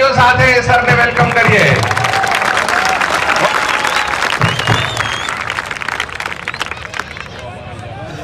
તાળીઓ સાથે સરને વેલકમ કરીએ.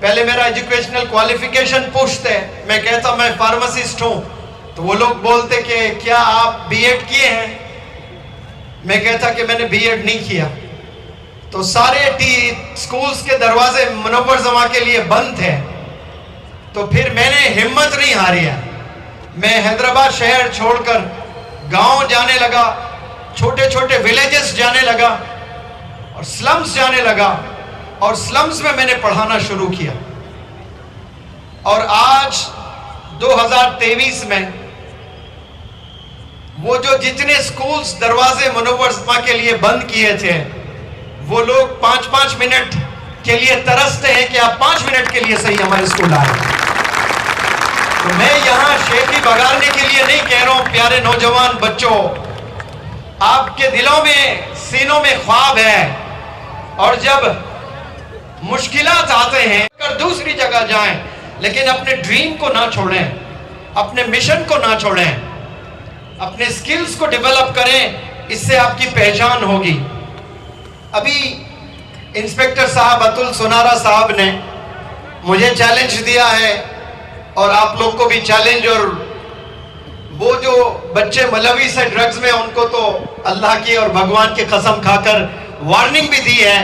پہلے میرا ایجوکیشنل کوالیفیکیشن پوچھتے، میں کہتا میں فارماسسٹ ہوں، تو وہ لوگ بولتے کہ کیا آپ بی ایڈ کیے ہیں؟ میں کہتا کہ میں نے بی ایڈ نہیں کیا. تو سارے سکولز کے دروازے منور زماں کے لیے بند تھے. تو پھر میں نے ہمت نہیں ہاری ہے، میں حیدرآباد شہر چھوڑ کر گاؤں جانے لگا، چھوٹے چھوٹے ولیجز جانے لگا اور سلمز جانے لگا، اور سلمز میں نے پڑھانا شروع کیا. اور آج 2023 میں وہ جو جتنے سکولز دروازے منور زماں کے لیے بند کیے تھے، وہ لوگ 5-5 منٹ کے لیے ترستے ہیں کہ آپ 5 منٹ کے لیے صحیح ہمارے سکول آئے. تو میں یہاں شیخی بگارنے کے لیے نہیں کہہ رہا ہوں. پیارے نوجوان بچوں، آپ کے دلوں میں سینوں میں خواب ہے، اور جب مشکلات آتے ہیں اگر دوسری جگہ جائیں، لیکن اپنے ڈریم کو نہ چھوڑیں، اپنے مشن کو نہ چھوڑیں، اپنے سکلز کو ڈیولپ کریں. اس سے آپ کی پہچان ہوگی. ابھی انسپیکٹر صاحب اتل سونارا صاحب نے مجھے چیلنج دیا ہے، اور آپ لوگ کو بھی چیلنج. اور وہ جو بچے ملوث ہے ڈرگز میں، ان کو تو اللہ کی اور بھگوان کی قسم کھا کر وارننگ بھی دی ہے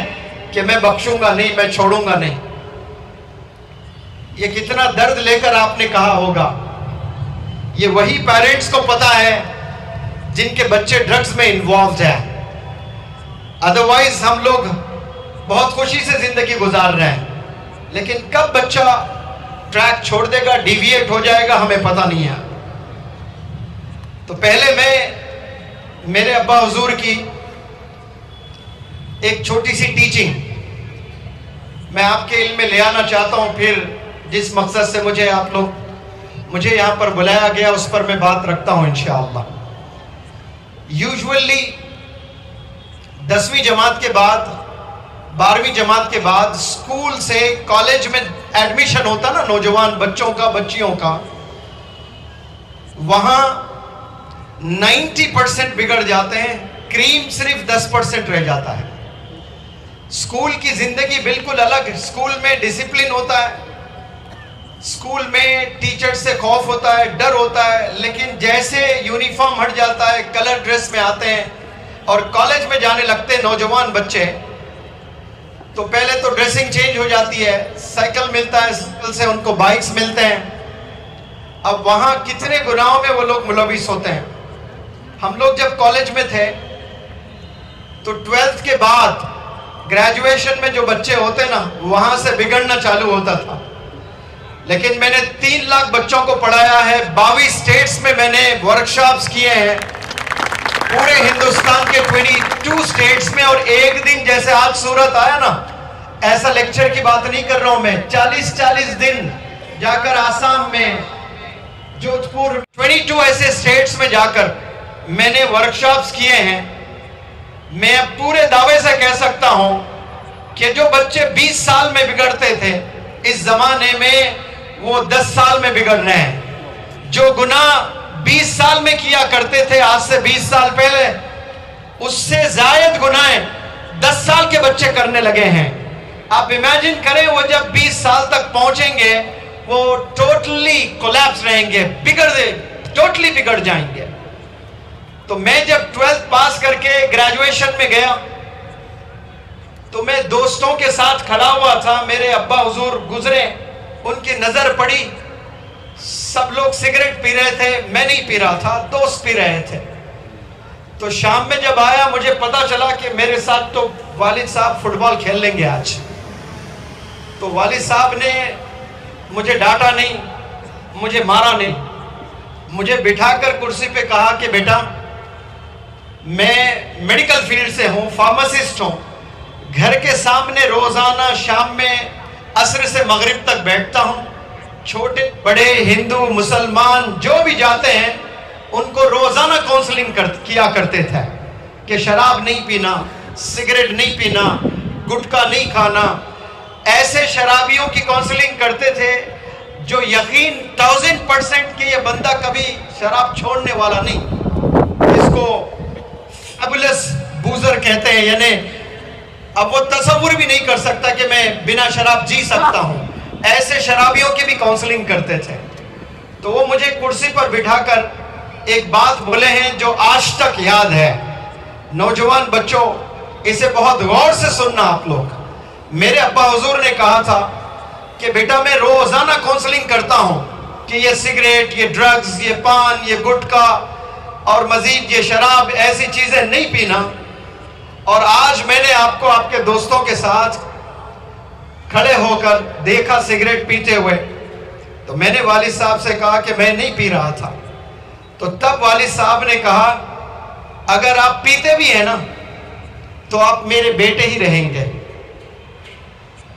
کہ میں بخشوں گا نہیں، میں چھوڑوں گا نہیں. یہ کتنا درد لے کر آپ نے کہا ہوگا. یہ وہی پیرنٹس کو پتا ہے جن کے بچے ڈرگز میں انوالوڈ ہیں. ادروائز ہم لوگ بہت خوشی سے زندگی گزار رہے ہیں، لیکن کب بچہ ٹریک چھوڑ دے گا، ڈیویٹ ہو جائے گا، ہمیں پتہ نہیں ہے. تو پہلے میں میرے ابا حضور کی ایک چھوٹی سی ٹیچنگ میں آپ کے علم میں لے آنا چاہتا ہوں. پھر جس مقصد سے مجھے یہاں پر بلایا گیا اس پر میں بات رکھتا ہوں انشاءاللہ. یوزولی 10ویں جماعت کے بعد 12ویں جماعت کے بعد اسکول سے کالج میں ایڈمیشن ہوتا نا نوجوان بچوں کا، بچیوں کا، وہاں 90% بگڑ جاتے ہیں، کریم صرف 10% رہ جاتا ہے. اسکول کی زندگی بالکل الگ. اسکول میں ڈسپلن ہوتا ہے، اسکول میں ٹیچر سے خوف ہوتا ہے، ڈر ہوتا ہے. لیکن جیسے یونیفارم ہٹ جاتا ہے، کلر ڈریس میں آتے ہیں اور کالج میں جانے لگتے ہیں نوجوان بچے، تو پہلے تو ڈریسنگ چینج ہو جاتی ہے، سائیکل ملتا ہے، سائیکل سے ان کو بائکس ملتے ہیں. اب وہاں کتنے گناہوں میں وہ لوگ ملوث ہوتے ہیں. ہم لوگ جب کالج میں تھے تو 12th کے بعد گریجویشن میں جو بچے ہوتے نا، وہاں سے بگڑنا چالو ہوتا تھا. لیکن میں نے 3 لاکھ بچوں کو پڑھایا ہے، 22 اسٹیٹس میں میں نے ورکشاپس کیے ہیں، پورے ہندوستان کے 22 اسٹیٹس میں. اور ایک دن جیسے آج صورت آیا نا، ایسا لیکچر کی بات نہیں کر رہا ہوں میں، 40 دن جا کر آسام میں، جودھ پور، 22 ایسے اسٹیٹس میں جا کر میں نے ورکشاپس کیے ہیں. میں پورے دعوے سے کہہ سکتا ہوں کہ جو بچے 20 سال میں بگڑتے تھے، اس زمانے میں وہ 10 سال میں بگڑ رہے ہیں. جو گناہ 20 سال میں کیا کرتے تھے آج سے 20 سال پہلے، اس سے زائد گناہ 10 سال کے بچے کرنے لگے ہیں. آپ امیجن کریں وہ جب 20 سال تک پہنچیں گے، وہ ٹوٹلی کولیپس رہیں گے، ٹوٹلی بگڑ جائیں گے. تو میں جب 12th پاس کر کے گریجویشن میں گیا تو میں دوستوں کے ساتھ کھڑا ہوا تھا. میرے ابا حضور گزرے، ان کی نظر پڑی، سب لوگ سگریٹ پی رہے تھے، میں نہیں پی رہا تھا، دوست پی رہے تھے. تو شام میں جب آیا مجھے پتا چلا کہ میرے ساتھ تو والد صاحب فٹ بال کھیل لیں گے آج. تو والد صاحب نے مجھے ڈانٹا نہیں، مجھے مارا نہیں، مجھے بٹھا کر کرسی پہ کہا کہ بیٹا میں میڈیکل فیلڈ سے ہوں، فارماسسٹ ہوں، گھر کے سامنے روزانہ شام میں عصر سے مغرب تک بیٹھتا ہوں. چھوٹے بڑے ہندو مسلمان جو بھی جاتے ہیں ان کو روزانہ کونسلنگ کیا کرتے تھے کہ شراب نہیں پینا، سگریٹ نہیں پینا، گٹکا نہیں کھانا. ایسے شرابیوں کی کونسلنگ کرتے تھے جو یقین 1000% کہ یہ بندہ کبھی شراب چھوڑنے والا نہیں. اس کو فیبولس بوزر کہتے ہیں، یعنی اب وہ تصور بھی نہیں کر سکتا کہ میں بنا شراب جی سکتا ہوں. ایسے شرابیوں کی بھی کاؤنسلنگ کرتے تھے. تو وہ مجھے کرسی پر بٹھا کر ایک بات بولے ہیں جو آج تک یاد ہے. نوجوان بچوں اسے بہت غور سے سننا آپ لوگ. میرے ابا حضور نے کہا تھا کہ بیٹا میں روزانہ کاؤنسلنگ کرتا ہوں کہ یہ سگریٹ، یہ ڈرگز، یہ پان، یہ گٹکا اور مزید یہ شراب ایسی چیزیں نہیں پینا. اور آج میں نے آپ کو آپ کے دوستوں کے ساتھ کھڑے ہو کر دیکھا سگریٹ پیتے ہوئے. تو میں نے والد صاحب سے کہا کہ میں نہیں پی رہا تھا. تو تب والد صاحب نے کہا اگر آپ پیتے بھی ہیں نا تو آپ میرے بیٹے ہی رہیں گے.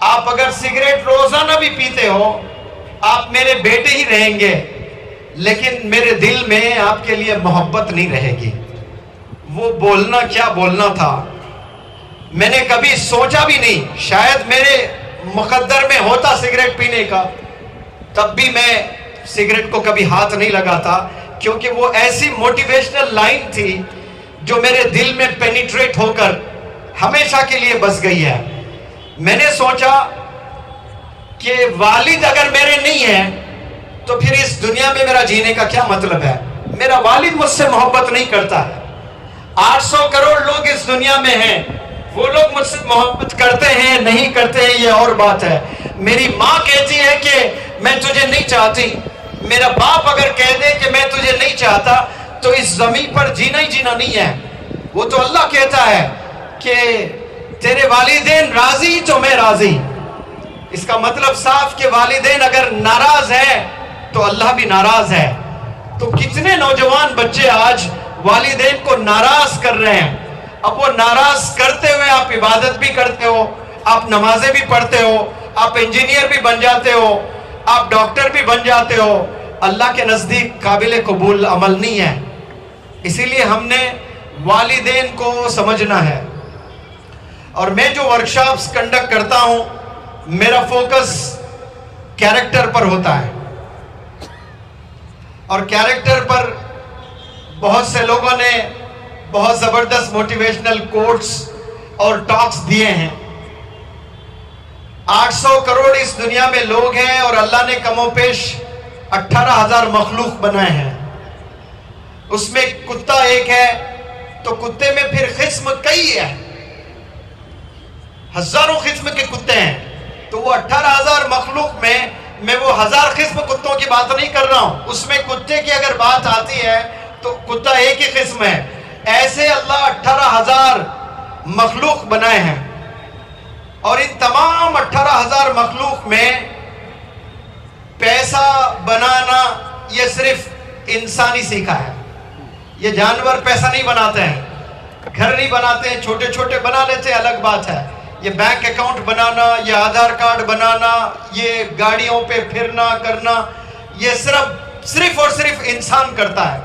آپ اگر سگریٹ روزانہ بھی پیتے ہو آپ میرے بیٹے ہی رہیں گے، لیکن میرے دل میں آپ کے لیے محبت نہیں رہے گی. وہ بولنا کیا بولنا تھا، میں نے کبھی سوچا بھی نہیں. شاید میرے مقدر میں ہوتا سگریٹ پینے کا تب بھی میں سگریٹ کو کبھی ہاتھ نہیں لگاتا، کیونکہ وہ ایسی موٹیویشنل لائن تھی جو میرے دل میں پینیٹریٹ ہو کر ہمیشہ کے لیے بس گئی ہے. میں نے سوچا کہ والد اگر میرے نہیں ہیں تو پھر اس دنیا میں میرا جینے کا کیا مطلب ہے. میرا والد مجھ سے محبت نہیں کرتا ہے. 800 کروڑ لوگ اس دنیا میں ہیں، وہ لوگ مجھ سے محبت کرتے ہیں نہیں کرتے ہیں یہ اور بات ہے. میری ماں کہتی ہے کہ میں تجھے نہیں چاہتی. میرا باپ اگر کہہ دے کہ میں تجھے نہیں چاہتا تو اس زمین پر جینا ہی جینا نہیں ہے. وہ تو اللہ کہتا ہے کہ تیرے والدین راضی تو میں راضی. اس کا مطلب صاف کہ والدین اگر ناراض ہے تو اللہ بھی ناراض ہے. تو کتنے نوجوان بچے آج والدین کو ناراض کر رہے ہیں. اب وہ ناراض کرتے ہوئے آپ عبادت بھی کرتے ہو، آپ نمازیں بھی پڑھتے ہو، آپ انجینئر بھی بن جاتے ہو، آپ ڈاکٹر بھی بن جاتے ہو. اللہ کے نزدیک قابل قبول عمل نہیں ہے. اسی لیے ہم نے والدین کو سمجھنا ہے. اور میں جو ورکشاپس کنڈکٹ کرتا ہوں میرا فوکس کیریکٹر پر ہوتا ہے. اور کیریکٹر پر بہت سے لوگوں نے بہت زبردست موٹیویشنل کوٹس اور ٹاکس دیے ہیں. 800 کروڑ اس دنیا میں لوگ ہیں اور اللہ نے کم و پیش 18,000 مخلوق بنائے ہیں. اس میں کتا ایک ہے تو کتے میں پھر قسم کئی ہے، ہزاروں قسم کے کتے ہیں. تو وہ 18,000 مخلوق میں وہ 1000 قسم کتوں کی بات نہیں کر رہا ہوں. اس میں کتے کی اگر بات آتی ہے تو کتا ایک ہی قسم ہے. ایسے اللہ 18,000 مخلوق بنائے ہیں اور ان تمام 18,000 مخلوق میں پیسہ بنانا یہ صرف انسانی سیکھا ہے. یہ جانور پیسہ نہیں بناتے ہیں، گھر نہیں بناتے ہیں، چھوٹے چھوٹے بنا لیتے ہیں الگ بات ہے. یہ بینک اکاؤنٹ بنانا، یہ آدھار کارڈ بنانا، یہ گاڑیوں پہ پھرنا کرنا، یہ صرف اور صرف انسان کرتا ہے.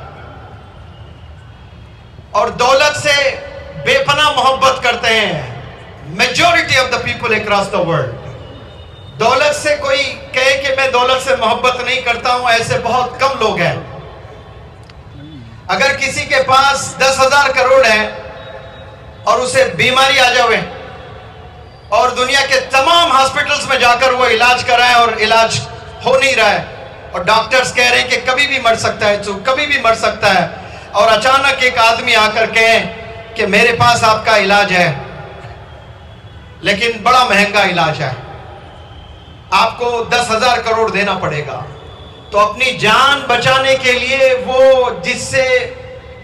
اور دولت سے بے پناہ محبت کرتے ہیں majority of the people across the world. دولت سے کوئی کہے کہ میں دولت سے محبت نہیں کرتا ہوں، ایسے بہت کم لوگ ہیں. اگر کسی کے پاس 10,000 کروڑ ہے اور اسے بیماری آ جاوے اور دنیا کے تمام ہاسپٹلز میں جا کر وہ علاج کرائے اور علاج ہو نہیں رہا ہے اور ڈاکٹرز کہہ رہے ہیں کہ کبھی بھی مر سکتا ہے، تو کبھی بھی مر سکتا ہے، اور اچانک ایک آدمی آ کر کہے کہ میرے پاس آپ کا علاج ہے لیکن بڑا مہنگا علاج ہے، آپ کو 10,000 کروڑ دینا پڑے گا. تو اپنی جان بچانے کے لیے وہ جس سے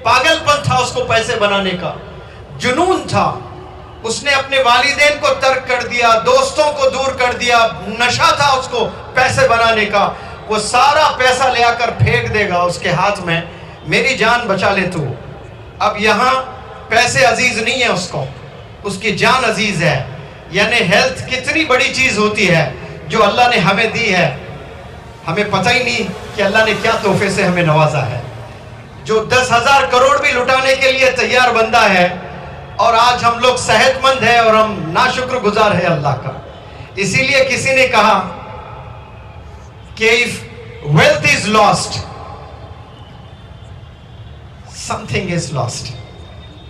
پاگل پن تھا اس کو پیسے بنانے کا جنون تھا، اس نے اپنے والدین کو ترک کر دیا، دوستوں کو دور کر دیا، نشہ تھا اس کو پیسے بنانے کا. وہ سارا پیسہ لے آ کر پھینک دے گا اس کے ہاتھ میں، میری جان بچا لے تو. اب یہاں پیسے عزیز نہیں ہے اس کو، اس کی جان عزیز ہے. یعنی ہیلتھ کتنی بڑی چیز ہوتی ہے جو اللہ نے ہمیں دی ہے، ہمیں پتہ ہی نہیں کہ اللہ نے کیا تحفے سے ہمیں نوازا ہے. جو 10,000 کروڑ بھی لٹانے کے لیے تیار بندہ ہے اور آج ہم لوگ صحت مند ہیں اور ہم ناشکر گزار ہیں اللہ کا. اسی لیے کسی نے کہا کہ if wealth is lost, something is lost.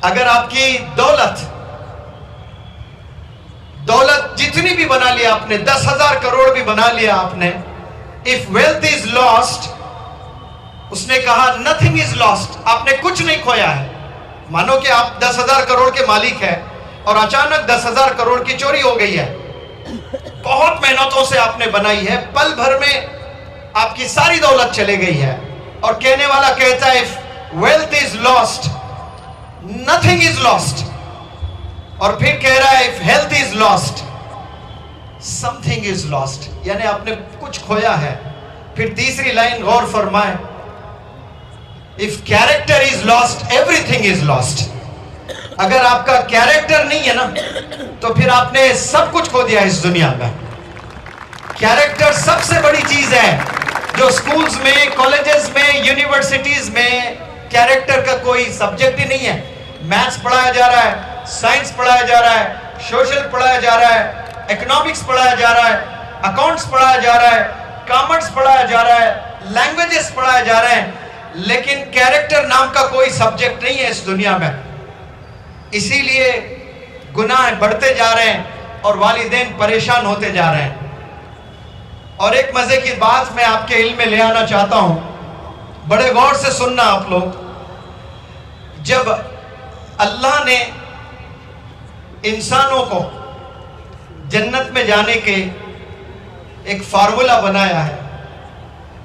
اگر آپ کی دولت جتنی بھی بنا لیا آپ نے, 10,000 کروڑ بھی بنا لیا آپ نے, if wealth is lost, اس نے کہا nothing is lost, آپ نے کچھ نہیں کھویا ہے. مانو کہ آپ 10,000 کروڑ کے مالک ہیں اور اچانک 10,000 کروڑ کی چوری ہو گئی ہے. بہت محنتوں سے آپ نے بنائی ہے, پل بھر میں آپ کی ساری دولت چلے گئی ہے, اور کہنے والا کہتا ہے if wealth is lost, nothing is lost. اور پھر کہہ رہا ہے if health is lost, something is lost, یعنی آپ نے کچھ کھویا ہے. پھر تیسری لائن غور فرمائیں, if character is lost, everything is lost. اگر آپ کا کیریکٹر نہیں ہے نا تو پھر آپ نے سب کچھ کھو دیا اس دنیا میں. کیریکٹر سب سے بڑی چیز ہے جو سکولز میں, کالجز میں, یونیورسٹیز میں کیریکٹر کا کوئی سبجیکٹ ہی نہیں ہے. میتھس پڑھایا جا رہا ہے, سائنس پڑھایا جا رہا ہے, سوشل پڑھایا جا رہا ہے, اکنامکس پڑھایا جا رہا ہے, اکاؤنٹس پڑھایا جا رہا ہے, کامرس پڑھایا جا رہا ہے, لینگویجز پڑھایا جا رہے ہیں, لیکن کیریکٹر نام کا کوئی سبجیکٹ نہیں ہے اس دنیا میں. اسی لیے گناہ بڑھتے جا رہے ہیں اور والدین پریشان ہوتے جا رہے ہیں. اور ایک مزے کی بات میں آپ کے علم میں لے آنا چاہتا ہوں, بڑے غور سے سننا آپ لوگ. جب اللہ نے انسانوں کو جنت میں جانے کے ایک فارمولا بنایا ہے,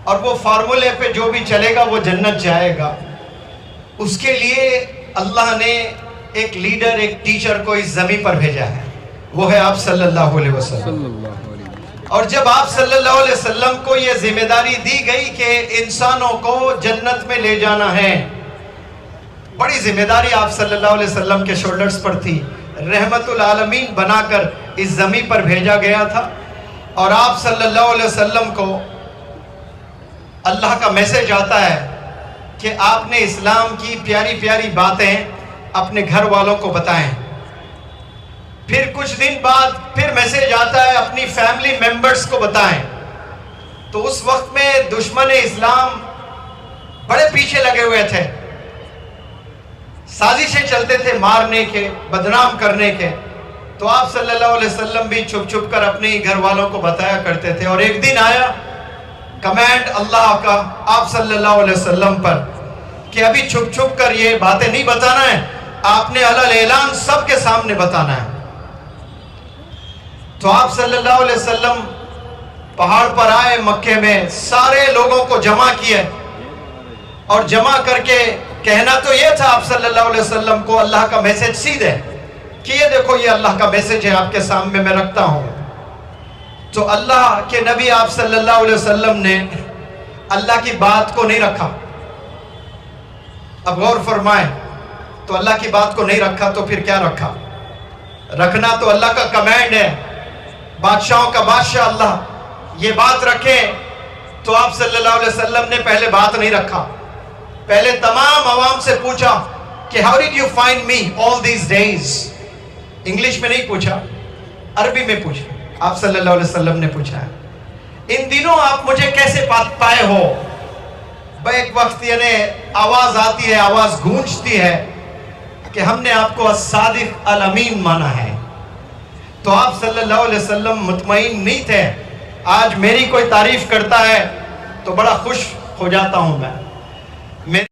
اور وہ فارمولے پہ جو بھی چلے گا وہ جنت جائے گا. اس کے لیے اللہ نے ایک لیڈر, ایک ٹیچر کو اس زمین پر بھیجا ہے, وہ ہے آپ صلی اللہ علیہ وسلم. اور جب آپ صلی اللہ علیہ وسلم کو یہ ذمہ داری دی گئی کہ انسانوں کو جنت میں لے جانا ہے, بڑی ذمہ داری آپ صلی اللہ علیہ وسلم کے شولڈرز پر تھی. رحمت العالمین بنا کر اس زمین پر بھیجا گیا تھا, اور آپ صلی اللہ علیہ وسلم کو اللہ کا میسج آتا ہے کہ آپ نے اسلام کی پیاری پیاری باتیں اپنے گھر والوں کو بتائیں. پھر کچھ دن بعد پھر میسج آتا ہے اپنی فیملی ممبرز کو بتائیں. تو اس وقت میں دشمن اسلام بڑے پیچھے لگے ہوئے تھے, سازشیں چلتے تھے مارنے کے, بدنام کرنے کے. تو آپ صلی اللہ علیہ وسلم بھی چھپ چھپ کر اپنے گھر والوں کو بتایا کرتے تھے. اور ایک دن آیا کمانڈ اللہ کا آپ صلی اللہ علیہ وسلم پر کہ ابھی چھپ چھپ کر یہ باتیں نہیں بتانا ہے, آپ نے علل اعلان سب کے سامنے بتانا ہے. تو آپ صلی اللہ علیہ وسلم پہاڑ پر آئے مکے میں, سارے لوگوں کو جمع کیے, اور جمع کر کے کہنا تو یہ تھا آپ صلی اللہ علیہ وسلم کو اللہ کا میسج سیدھے کہ یہ دیکھو یہ اللہ کا میسج ہے آپ کے سامنے میں رکھتا ہوں. تو اللہ کے نبی آپ صلی اللہ علیہ وسلم نے اللہ کی بات کو نہیں رکھا. اب غور فرمائیں, تو اللہ کی بات کو نہیں رکھا تو پھر کیا رکھا؟ رکھنا تو اللہ کا کمانڈ ہے, بادشاہوں کا بادشاہ اللہ, یہ بات رکھیں. تو آپ صلی اللہ علیہ وسلم نے پہلے بات نہیں رکھا, پہلے تمام عوام سے پوچھا کہ how did you find me all these days. English میں نہیں پوچھا, عربی میں پوچھا. آپ صلی اللہ علیہ وسلم نے پوچھا ہے ان دنوں آپ مجھے کیسے پائے ہو. ایک وقت یعنی آواز آتی ہے, آواز گونجتی ہے کہ ہم نے آپ کو الصادق الامین مانا ہے. تو آپ صلی اللہ علیہ وسلم مطمئن نہیں تھے. آج میری کوئی تعریف کرتا ہے تو بڑا خوش ہو جاتا ہوں میں.